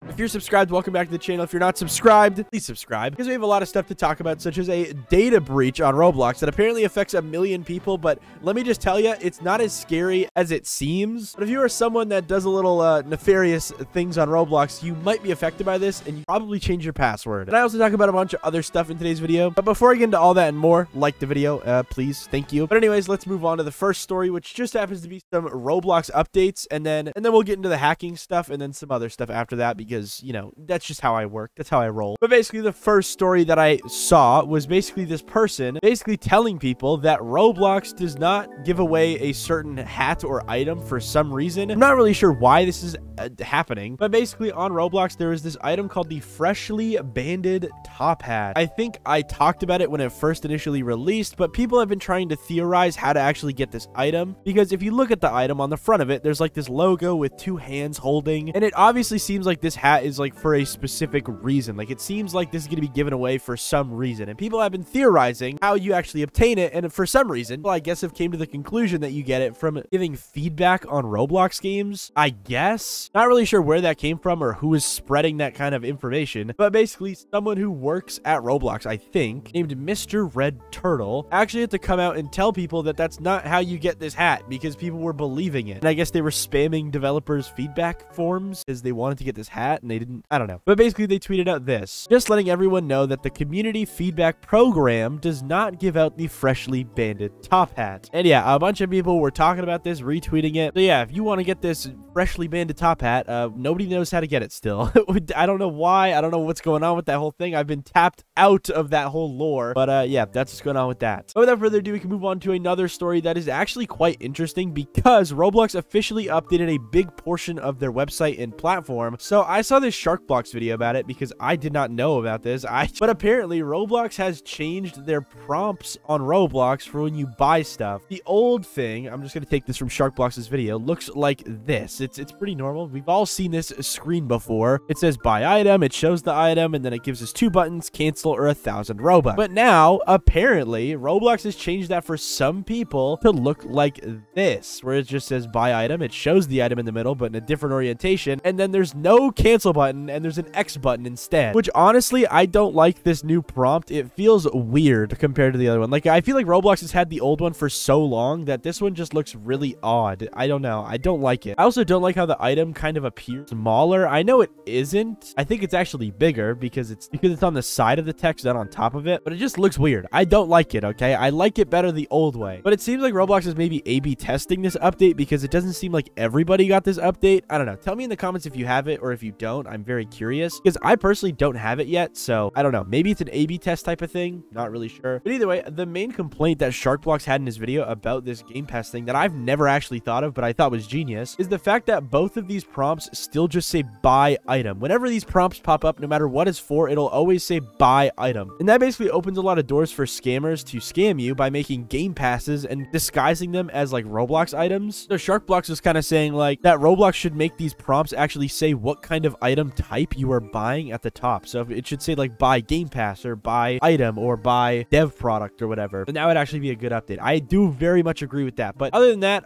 If you're subscribed, welcome back to the channel. If you're not subscribed, please subscribe, because we have a lot of stuff to talk about, such as a data breach on Roblox that apparently affects 1 million people. But let me just tell you, it's not as scary as it seems. But if you are someone that does a little nefarious things on Roblox, you might be affected by this, and you probably change your password. And I also talk about a bunch of other stuff in today's video. But before I get into all that and more, like the video, please. Thank you. But anyways, let's move on to the first story, which just happens to be some Roblox updates, and then we'll get into the hacking stuff and then some other stuff after that, because, you know, that's just how I work. That's how I roll. But basically, the first story that I saw was basically this person basically telling people that Roblox does not give away a certain hat or item for some reason. I'm not really sure why this is happening, but basically on Roblox, there is this item called the freshly banded top hat. I think I talked about it when it first initially released, but people have been trying to theorize how to actually get this item, because if you look at the item on the front of it, there's like this logo with 2 hands holding, and it obviously seems like this hat is like for a specific reason. Like, it seems like this is going to be given away for some reason, and people have been theorizing how you actually obtain it, and for some reason, well, I guess have came to the conclusion that you get it from giving feedback on Roblox games, I guess. Not really sure where that came from or who is spreading that kind of information, but basically someone who works at Roblox, I think, named Mr. Red Turtle, actually had to come out and tell people that that's not how you get this hat, because people were believing it. And I guess they were spamming developers' feedback forms as they wanted to get this hat, and they didn't, I don't know. But basically they tweeted out this, just letting everyone know that the community feedback program does not give out the freshly banded top hat. And yeah, a bunch of people were talking about this, retweeting it. So yeah, if you want to get this freshly banded top hat, nobody knows how to get it still. I don't know why. I don't know what's going on with that whole thing. I've been tapped out of that whole lore, but yeah, that's what's going on with that. But without further ado, we can move on to another story that is actually quite interesting, because Roblox officially updated a big portion of their website and platform. So I saw this Sharkblocks video about it, because I did not know about this. But apparently Roblox has changed their prompts on Roblox for when you buy stuff. The old thing, I'm just going to take this from Sharkblocks' video, looks like this. It's pretty normal. We've all seen this screen before. It says buy item, it shows the item, and then it gives us 2 buttons, cancel or 1,000 Robux. But now, apparently, Roblox has changed that for some people to look like this, where it just says buy item, it shows the item in the middle, but in a different orientation, and then there's no cancel button, and there's an X button instead. Which, honestly, I don't like this new prompt. It feels weird compared to the other one. Like, I feel like Roblox has had the old one for so long that this one just looks really odd. I don't know. I don't like it. I also don't like how the item kind of appears smaller. I know it isn't. I think it's actually bigger because it's on the side of the text, not on top of it, but it just looks weird. I don't like it, okay? I like it better the old way. But it seems like Roblox is maybe A/B testing this update, because it doesn't seem like everybody got this update. I don't know. Tell me in the comments if you have it or if you don't. I'm very curious, because I personally don't have it yet, so I don't know. Maybe it's an A/B test type of thing. Not really sure. But either way, the main complaint that Sharkblocks had in his video about this Game Pass thing that I've never actually thought of, but I thought was genius, is the fact that both of these prompts still just say buy item. Whenever these prompts pop up, no matter what it's for, it'll always say buy item. And that basically opens a lot of doors for scammers to scam you by making game passes and disguising them as like Roblox items. So Sharkblocks is kind of saying like that Roblox should make these prompts actually say what kind of item type you are buying at the top. So if it should say like buy game pass or buy item or buy dev product or whatever, and that would actually be a good update. I do very much agree with that. But other than that,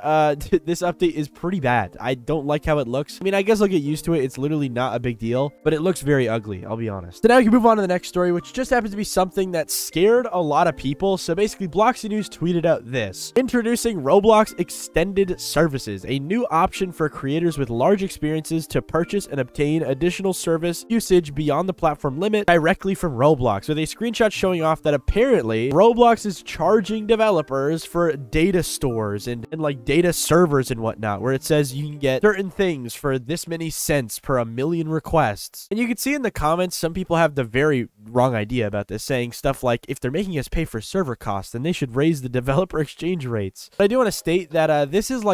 this update is pretty bad. I don't like how it looks. I mean, I guess I'll get used to it. It's literally not a big deal, but it looks very ugly, I'll be honest. So now we can move on to the next story, which just happens to be something that scared a lot of people. So basically, Bloxy News tweeted out this: introducing Roblox Extended Services, a new option for creators with large experiences to purchase and obtain additional service usage beyond the platform limit directly from Roblox, with a screenshot showing off that apparently Roblox is charging developers for data stores and like data servers and whatnot, where it says you can get certain things for this many cents per 1 million requests. And you can see in the comments, some people have the very wrong idea about this, saying stuff like, if they're making us pay for server costs, then they should raise the developer exchange rates. But I do want to state that this is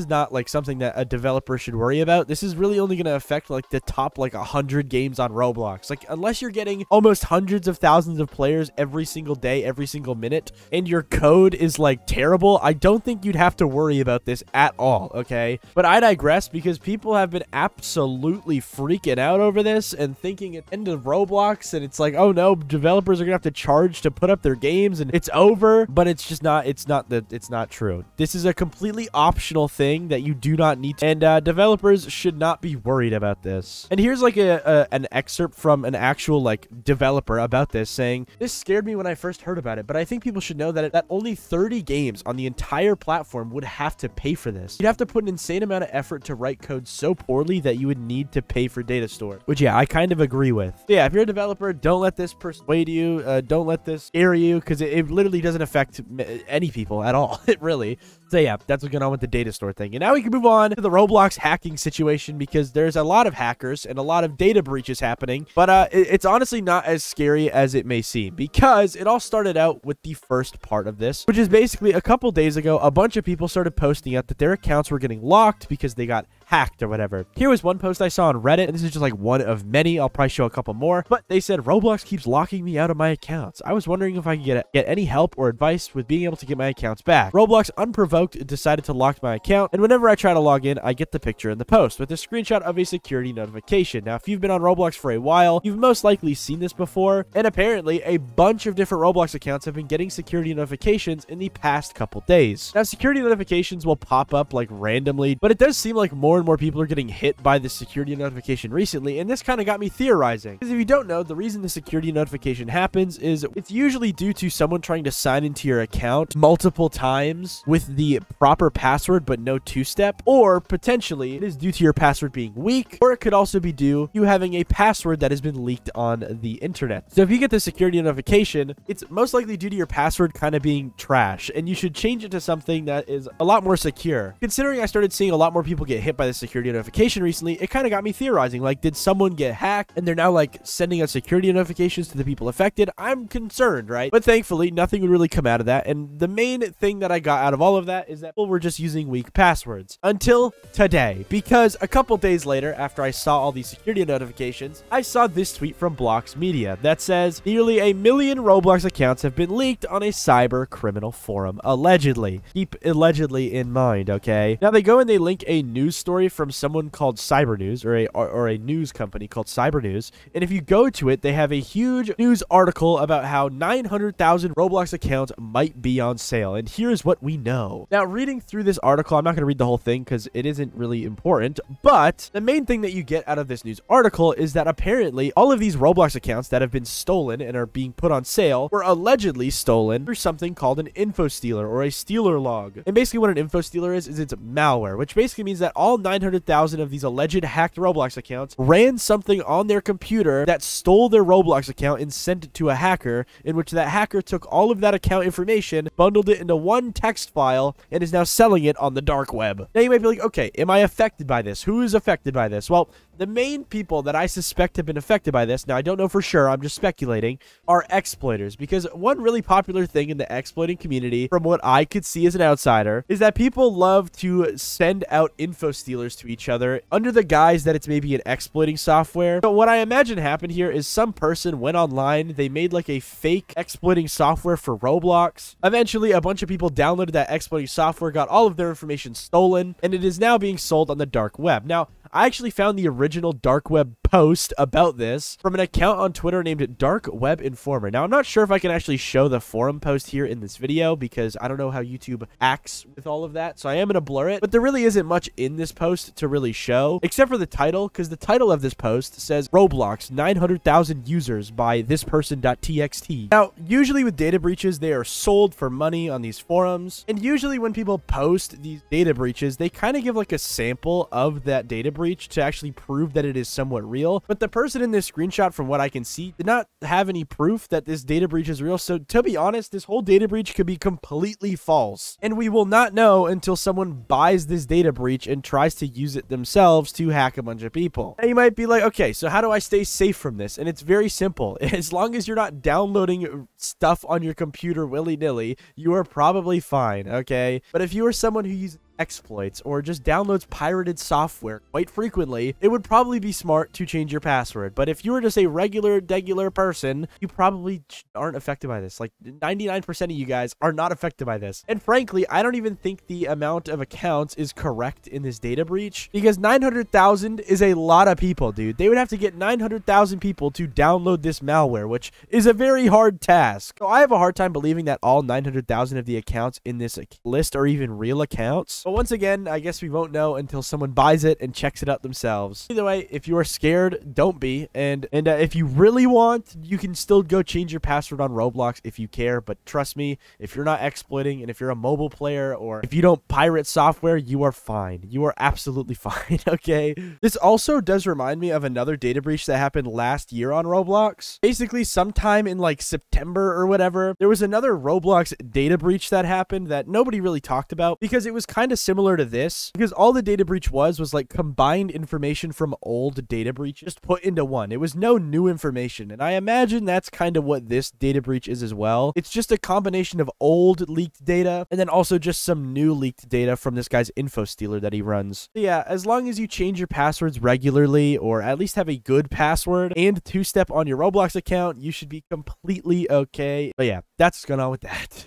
not like something that a developer should worry about. This is really only going to affect like the top like 100 games on Roblox. Like, unless you're getting almost hundreds of thousands of players every single day, every single minute, and your code is like terrible, I don't think you'd have to worry about this at all, okay? But I digress, because people have been absolutely freaking out over this and thinking it's the end of Roblox, and it's like, oh no, developers are gonna have to charge to put up their games and it's over. But it's just not, it's not true. This is a completely optional thing that you do not need to, and developers should not be worried about this. And here's like an excerpt from an actual like developer about this, saying, "This scared me when I first heard about it, but I think people should know that only 30 games on the entire platform would have to pay for this. You'd have to put an insane amount of effort to write code so poorly that you would need to pay for data store," which, yeah, I kind of agree with. So yeah, if you're a developer, don't let this persuade you, don't let this scare you, because it literally doesn't affect any people at all. It really. So yeah, that's what's going on with the data store thing. And now we can move on to the Roblox hacking situation, because there's a lot of hackers and a lot of data breaches happening, but it's honestly not as scary as it may seem, because it all started out with the first part of this, which is basically a couple days ago, a bunch of people started posting out that their accounts were getting locked because they got hacked or whatever. Here was one post I saw on Reddit, and this is just like one of many. I'll probably show a couple more, but they said, "Roblox keeps locking me out of my accounts. I was wondering if I could get any help or advice with being able to get my accounts back. Roblox unprovoked decided to lock my account, and whenever I try to log in, I get the picture in the post with a screenshot of a security notification." Now, if you've been on Roblox for a while, you've most likely seen this before, and apparently a bunch of different Roblox accounts have been getting security notifications in the past couple days. Now, security notifications will pop up like randomly, but it does seem like more and more people are getting hit by the security notification recently, and this kind of got me theorizing. Because if you don't know, the reason the security notification happens is it's usually due to someone trying to sign into your account multiple times with the proper password but no two-step, or potentially it is due to your password being weak, or it could also be due to you having a password that has been leaked on the internet. So if you get the security notification, it's most likely due to your password kind of being trash, and you should change it to something that is a lot more secure. Considering I started seeing a lot more people get hit by the security notification recently, it kind of got me theorizing, like, did someone get hacked and they're now like sending out security notifications to the people affected? I'm concerned, right? But thankfully nothing would really come out of that, and the main thing that I got out of all of that is that people were just using weak passwords until today, because a couple days later, after I saw all these security notifications, I saw this tweet from Blox Media that says, "Nearly 1 million Roblox accounts have been leaked on a cyber criminal forum, allegedly." Keep allegedly in mind, okay? Now they go and they link a news story from someone called Cyber News, or a news company called Cyber News, and if you go to it, they have a huge news article about how 900,000 Roblox accounts might be on sale, and here's what we know. Now, reading through this article, I'm not going to read the whole thing because it isn't really important, but the main thing that you get out of this news article is that apparently all of these Roblox accounts that have been stolen and are being put on sale were allegedly stolen through something called an info stealer, or a stealer log. And basically what an info stealer is it's malware, which basically means that all 900,000 of these alleged hacked Roblox accounts ran something on their computer that stole their Roblox account and sent it to a hacker, in which that hacker took all of that account information, bundled it into one text file, and is now selling it on the dark web. Now you might be like, okay, am I affected by this? Who is affected by this? Well, the main people that I suspect have been affected by this, now I don't know for sure, I'm just speculating, are exploiters. Because one really popular thing in the exploiting community, from what I could see as an outsider, is that people love to send out info stealers to each other under the guise that it's maybe an exploiting software. But what I imagine happened here is some person went online, they made like a fake exploiting software for Roblox. Eventually, a bunch of people downloaded that exploiting software, got all of their information stolen, and it is now being sold on the dark web. Now, I actually found the original dark web post about this from an account on Twitter named Dark Web Informer. Now, I'm not sure if I can actually show the forum post here in this video because I don't know how YouTube acts with all of that, so I am going to blur it. But there really isn't much in this post to really show, except for the title, because the title of this post says, "Roblox 900,000 users by this person.txt." Now, usually with data breaches, they are sold for money on these forums, and usually when people post these data breaches, they kind of give like a sample of that data breach to actually prove that it is somewhat real. But the person in this screenshot, from what I can see, did not have any proof that this data breach is real. So to be honest, this whole data breach could be completely false, and we will not know until someone buys this data breach and tries to use it themselves to hack a bunch of people. And you might be like, okay, so how do I stay safe from this? And it's very simple. As long as you're not downloading stuff on your computer willy-nilly, you are probably fine, okay? But if you are someone who uses exploits or just downloads pirated software quite frequently, it would probably be smart to change your password. But if you were just a regular person, you probably aren't affected by this. Like 99% of you guys are not affected by this. And frankly, I don't even think the amount of accounts is correct in this data breach, because 900,000 is a lot of people, dude. They would have to get 900,000 people to download this malware, which is a very hard task. So I have a hard time believing that all 900,000 of the accounts in this list are even real accounts. But once again, I guess we won't know until someone buys it and checks it out themselves. Either way, if you are scared, don't be. And if you really want, you can still go change your password on Roblox if you care. But trust me, if you're not exploiting and if you're a mobile player or if you don't pirate software, you are fine. You are absolutely fine, okay? This also does remind me of another data breach that happened last year on Roblox. Basically, sometime in like September or whatever, there was another Roblox data breach that happened that nobody really talked about because it was kind of similar to this. Because all the data breach was like combined information from old data breaches just put into one. It was no new information. And I imagine that's kind of what this data breach is as well. It's just a combination of old leaked data and then also just some new leaked data from this guy's info stealer that he runs. So yeah, as long as you change your passwords regularly or at least have a good password and two-step on your Roblox account, you should be completely okay. But yeah, that's what's going on with that.